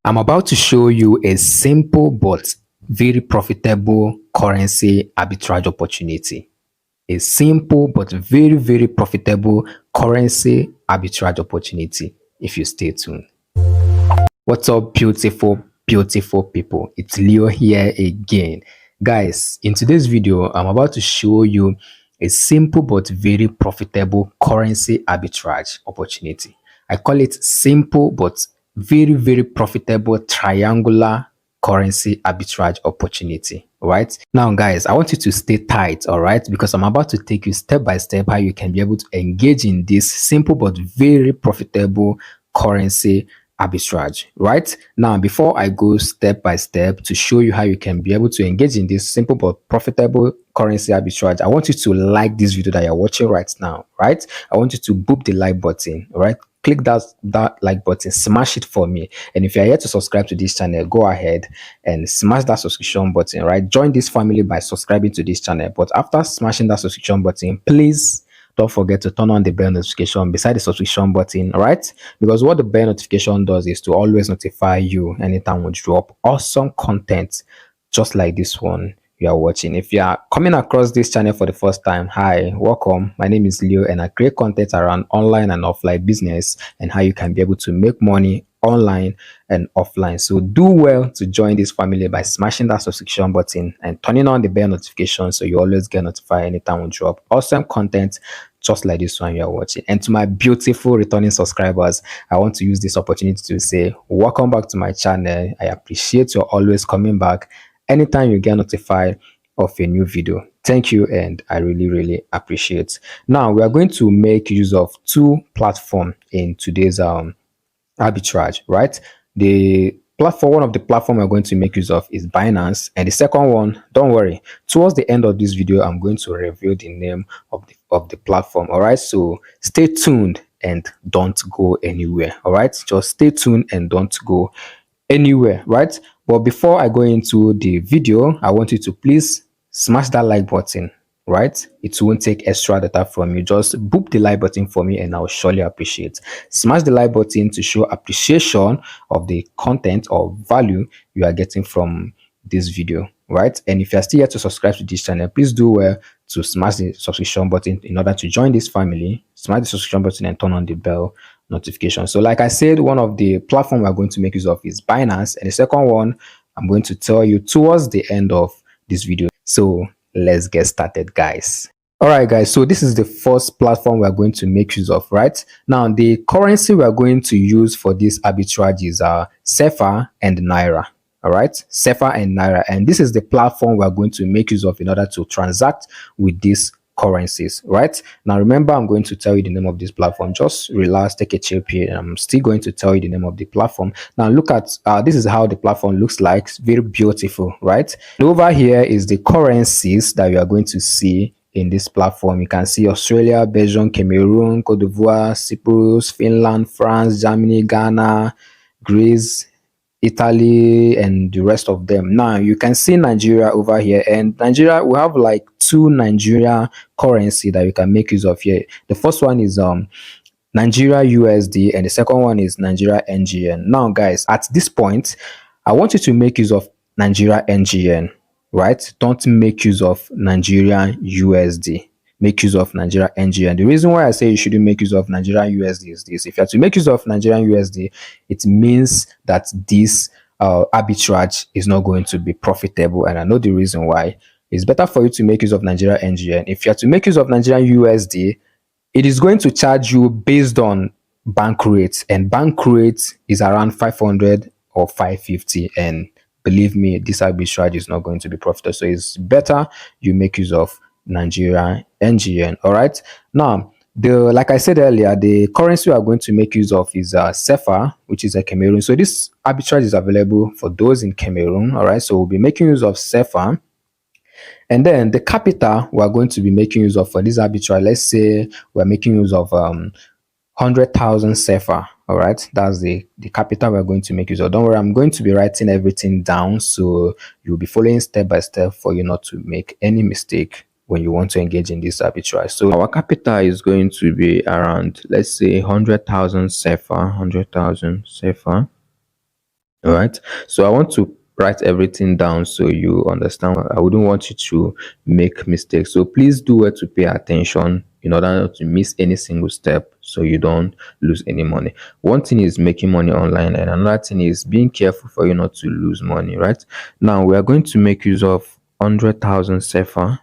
I'm about to show you a simple but very profitable currency arbitrage opportunity. A simple but very profitable currency arbitrage opportunity if you stay tuned. What's up, beautiful people? It's Leo here again. Guys, in today's video, I'm about to show you a simple but very profitable currency arbitrage opportunity. I call it simple but very profitable triangular currency arbitrage opportunity. All right, now guys, I want you to stay tight, all right, because I'm about to take you step by step how you can be able to engage in this simple but very profitable currency arbitrage. Right now, before I go step by step to show you how you can be able to engage in this simple but profitable currency arbitrage, I want you to like this video that you're watching right now. Right, I want you to boop the like button. All right, click that like button, smash it for me. And if you're here to subscribe to this channel, go ahead and smash that subscription button. Right, join this family by subscribing to this channel. But after smashing that subscription button, please don't forget to turn on the bell notification beside the subscription button. All right, because what the bell notification does is to always notify you anytime we drop awesome content just like this one you are watching. If you are coming across this channel for the first time, hi, welcome. My name is Leo and I create content around online and offline business and how you can be able to make money online and offline. So do well to join this family by smashing that subscription button and turning on the bell notification so you always get notified anytime we drop awesome content just like this one you are watching. And to my beautiful returning subscribers, I want to use this opportunity to say welcome back to my channel. I appreciate you always coming back anytime you get notified of a new video. Thank you, and I really appreciate. Now we are going to make use of two platforms in today's arbitrage. Right, the platform, one of the platform we're going to make use of is Binance, and the second one, don't worry, towards the end of this video I'm going to reveal the name of the platform. All right, so stay tuned and don't go anywhere. All right, just stay tuned and don't go anywhere. Right, but before I go into the video, I want you to please smash that like button. Right, it won't take extra data from you. Just boop the like button for me and I'll surely appreciate. Smash the like button to show appreciation of the content or value you are getting from this video. Right, and if you're still here to subscribe to this channel, please do well to smash the subscription button in order to join this family. Smash the subscription button and turn on the bell notification. So like I said, one of the platform we're going to make use of is Binance, and the second one I'm going to tell you towards the end of this video. So let's get started, guys. All right, guys, so this is the first platform we're going to make use of. Right now, the currency we're going to use for this arbitrage is 𝐊𝐶 and Naira. All right, 𝐊𝐶 and Naira, and this is the platform we're going to make use of in order to transact with these currencies. Right now, remember, I'm going to tell you the name of this platform. Just relax, take a chill pill, and I'm still going to tell you the name of the platform. Now look at this is how the platform looks like. It's very beautiful. Right, and over here is the currencies that you are going to see in this platform. You can see Australia, Belgium, Cameroon, Cote d'Ivoire, Cyprus, Finland, France, Germany, Ghana, Greece, Italy, and the rest of them. Now you can see Nigeria over here, and Nigeria, we have like two Nigeria currency that you can make use of here. The first one is Nigeria USD, and the second one is Nigeria NGN. Now guys, at this point I want you to make use of Nigeria NGN. Right, don't make use of Nigeria USD. Make use of Nigeria NGN. The reason why I say you shouldn't make use of Nigeria USD is this: if you have to make use of Nigerian USD, it means that this arbitrage is not going to be profitable, and I know the reason why. It's better for you to make use of Nigeria NGN. If you have to make use of Nigerian USD, it is going to charge you based on bank rates, and bank rate is around 500 or 550, and believe me, this arbitrage is not going to be profitable. So it's better you make use of Nigeria NGN. All right, now like I said earlier, the currency we are going to make use of is 𝐊𝐶, which is a Cameroon. So this arbitrage is available for those in Cameroon. All right, so we'll be making use of 𝐊𝐶, and then the capital we are going to be making use of for this arbitrage, let's say we're making use of 100,000 𝐊𝐶. All right, that's the capital we're going to make use of. Don't worry, I'm going to be writing everything down, so you'll be following step by step for you not to make any mistake when you want to engage in this arbitrage. So our capital is going to be around, let's say, 100,000 𝐊𝐶. 100,000 𝐊𝐶. All right, so I want to write everything down so you understand. I wouldn't want you to make mistakes, so please do well to pay attention in order not to miss any single step so you don't lose any money. One thing is making money online, and another thing is being careful for you not to lose money. Right now, we are going to make use of 100,000 CFA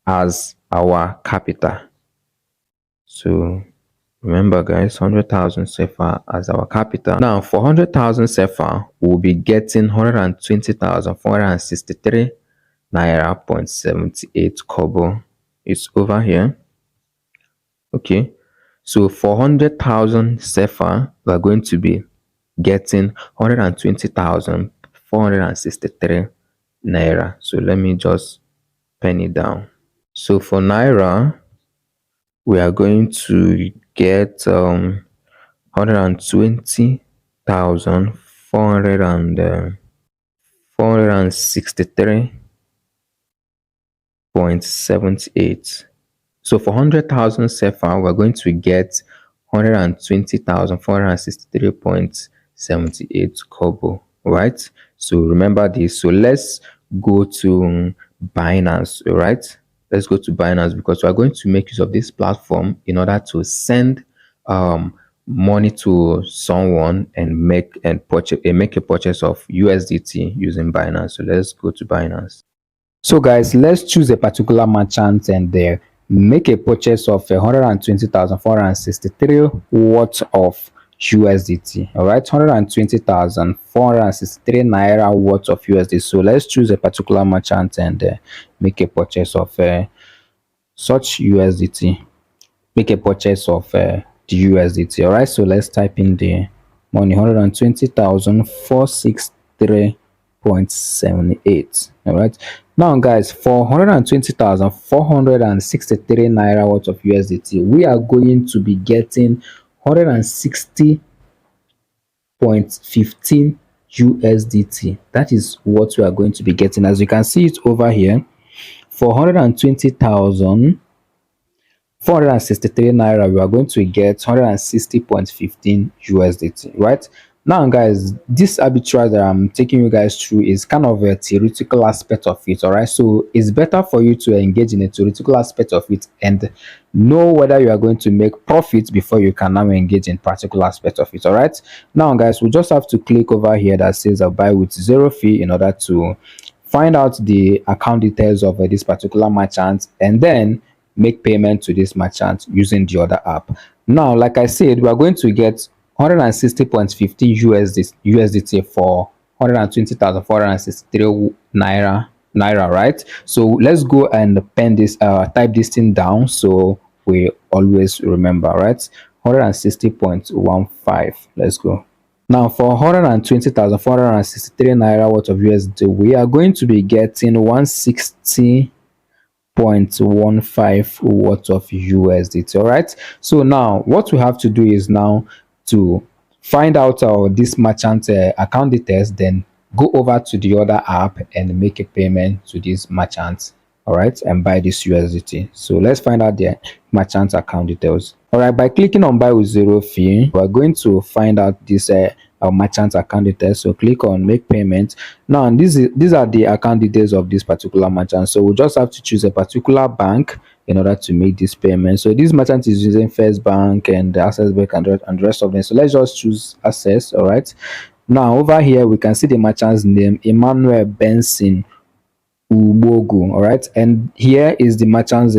as our capital. So remember, guys, 100,000 CFA as our capital. Now, for 100,000 CFA, we'll be getting 120,463 naira 0.78 kobo. It's over here. Okay. So for 100,000 CFA, we're going to be getting 120,463 naira. So let me just pen it down. So for naira, we are going to get 120,463.78. So for 100,000 CFA, we're going to get 120,463.78 kobo, right? So remember this. So let's go to Binance, right? Let's go to Binance because we're going to make use of this platform in order to send money to someone and make a purchase of USDT using Binance. So let's go to Binance. So guys, let's choose a particular merchant and make a purchase of 120,463 worth of USDT. All right, 120,463 naira worth of USDT. So let's choose a particular merchant and make a purchase of such USDT. Make a purchase of the USDT. All right, so let's type in the money. 120,463.78. all right, now guys, for 120,463 naira worth of USDT, we are going to be getting 160.15 USDT. That is what we are going to be getting. As you can see it over here, for 120,463 naira, we are going to get 160.15 USDT, right? Now guys, this arbitrage that I'm taking you guys through is kind of a theoretical aspect of it. All right, so it's better for you to engage in a theoretical aspect of it and know whether you are going to make profits before you can now engage in practical aspect of it. All right, now guys, we just have to click over here that says buy with zero fee in order to find out the account details of this particular merchant and then make payment to this merchant using the other app. Now, like I said, we are going to get 160.15 USDT for 120,463 naira, right? So let's go and pen this, type this thing down so we always remember, right? 160.15. Let's go. Now for 120,463 naira worth of USD, we are going to be getting 160.15 worth of USDT. All right, so now what we have to do is now to find out this merchant account details, then go over to the other app and make a payment to this merchant. All right, and buy this USDT. So let's find out the merchant account details. All right, by clicking on buy with zero fee, we're going to find out this merchant account details. So click on make payment. Now these are the account details of this particular merchant. So we just have to choose a particular bank in order to make this payment. So this merchant is using First Bank and Access Bank and the rest of them. So let's just choose Access. All right, now over here we can see the merchant's name, Emmanuel Benson Ubogu. All right, and here is the merchant's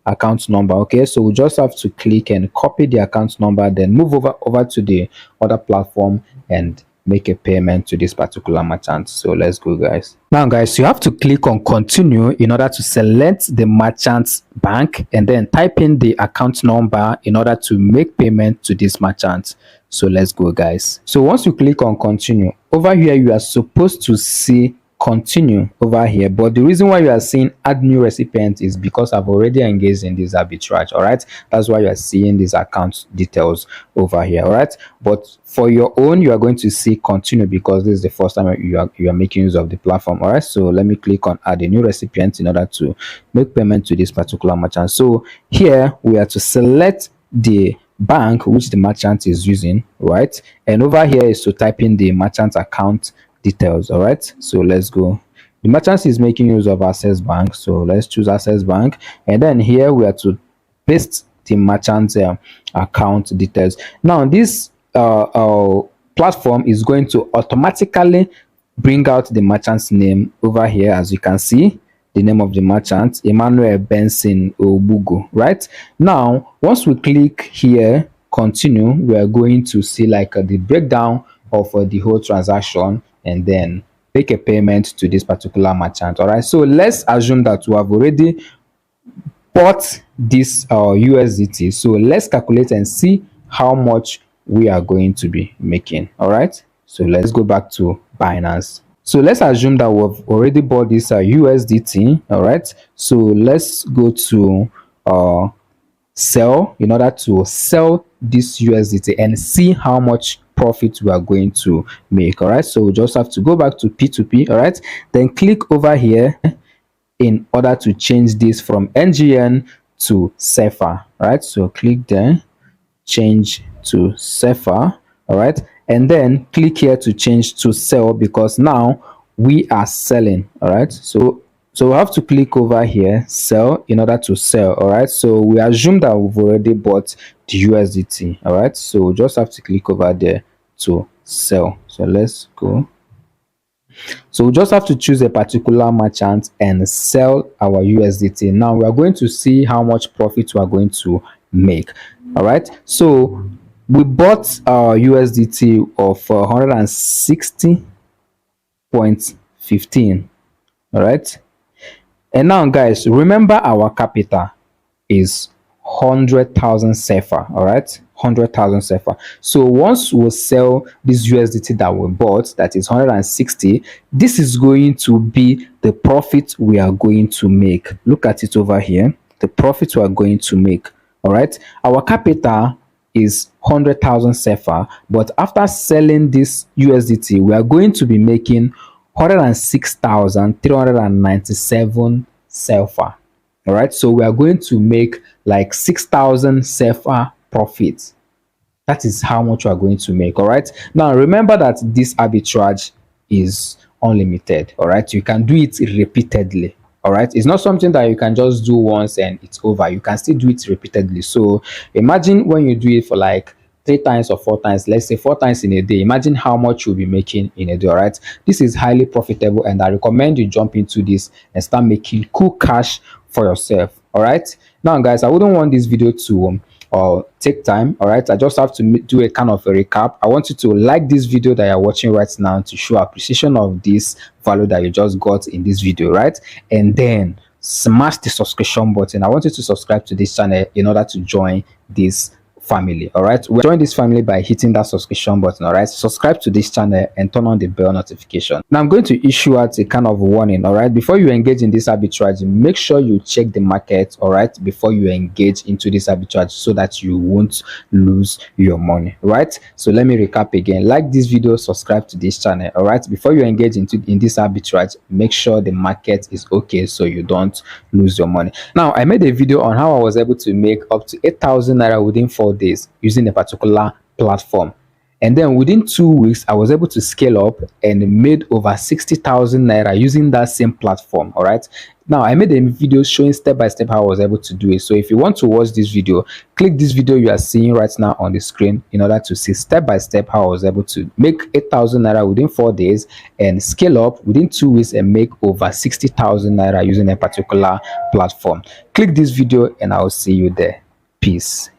account number. Okay, so we just have to click and copy the account number, then move over to the other platform and make a payment to this particular merchant. So let's go, guys. Now guys, you have to click on continue in order to select the merchant's bank and then type in the account number in order to make payment to this merchant. So let's go, guys. So once you click on continue, over here you are supposed to see continue over here, but the reason why you are seeing add new recipient is because I've already engaged in this arbitrage. All right, that's why you are seeing these account details over here. All right, but for your own, you are going to see continue because this is the first time you are making use of the platform. All right, so let me click on add a new recipient in order to make payment to this particular merchant. So here we are to select the bank which the merchant is using, right? And over here is to type in the merchant account details. All right, so let's go. The merchant is making use of Access Bank, so let's choose Access Bank, and then here we are to paste the merchant account details. Now this platform is going to automatically bring out the merchant's name over here. As you can see, the name of the merchant, Emmanuel Benson Obugo. Right now, once we click here continue, we are going to see like the breakdown of the whole transaction, and then make a payment to this particular merchant. All right, so let's assume that we have already bought this USDT. So let's calculate and see how much we are going to be making. All right, so let's go back to Binance. So let's assume that we've already bought this USDT. All right, so let's go to sell in order to sell this USDT and see how much profit we are going to make. All right, so we just have to go back to P2P. All right, then click over here in order to change this from NGN to CFA. Right, so click there, change to CFA. All right, and then click here to change to sell, because now we are selling. All right, so we have to click over here, sell, in order to sell. All right, so we assume that we've already bought the USDT. All right, so we just have to click over there to sell. So let's go. So we just have to choose a particular merchant and sell our USDT. Now we are going to see how much profit we are going to make. All right, so we bought our USDT of 160.15. all right, and now guys, remember our capital is 100,000 CFA. all right, 100,000 CFA. So once we sell this USDT that we bought, that is 160, this is going to be the profit we are going to make. Look at it over here, the profit we are going to make. All right, our capital is 100,000 CFA, but after selling this USDT, we are going to be making 106,397 CFA. All right, so we are going to make like 6,000 CFA profit. That is how much we are going to make. All right, now remember that this arbitrage is unlimited. All right, you can do it repeatedly. All right, it's not something that you can just do once and it's over. You can still do it repeatedly. So imagine when you do it for like 3 times or 4 times, let's say 4 times in a day, imagine how much you'll be making in a day. All right, this is highly profitable, and I recommend you jump into this and start making cool cash for yourself. All right, now guys, I wouldn't want this video to take time. All right, I just have to do a kind of a recap. I want you to like this video that you're watching right now to show appreciation of this value that you just got in this video, right? And then smash the subscription button. I want you to subscribe to this channel in order to join this family. All right, we join this family by hitting that subscription button. All right, subscribe to this channel and turn on the bell notification. Now I'm going to issue out a kind of warning. All right, before you engage in this arbitrage, make sure you check the market, all right, before you engage into this arbitrage, so that you won't lose your money. Right, so let me recap again. Like this video, subscribe to this channel. All right, before you engage in this arbitrage, make sure the market is okay so you don't lose your money. Now I made a video on how I was able to make up to 8,000 naira within 4 days using a particular platform, and then within 2 weeks I was able to scale up and made over 60,000 naira using that same platform. All right, now I made a video showing step by step how I was able to do it. So if you want to watch this video, click this video you are seeing right now on the screen in order to see step by step how I was able to make 8,000 naira within 4 days and scale up within 2 weeks and make over 60,000 naira using a particular platform. Click this video and I will see you there. Peace.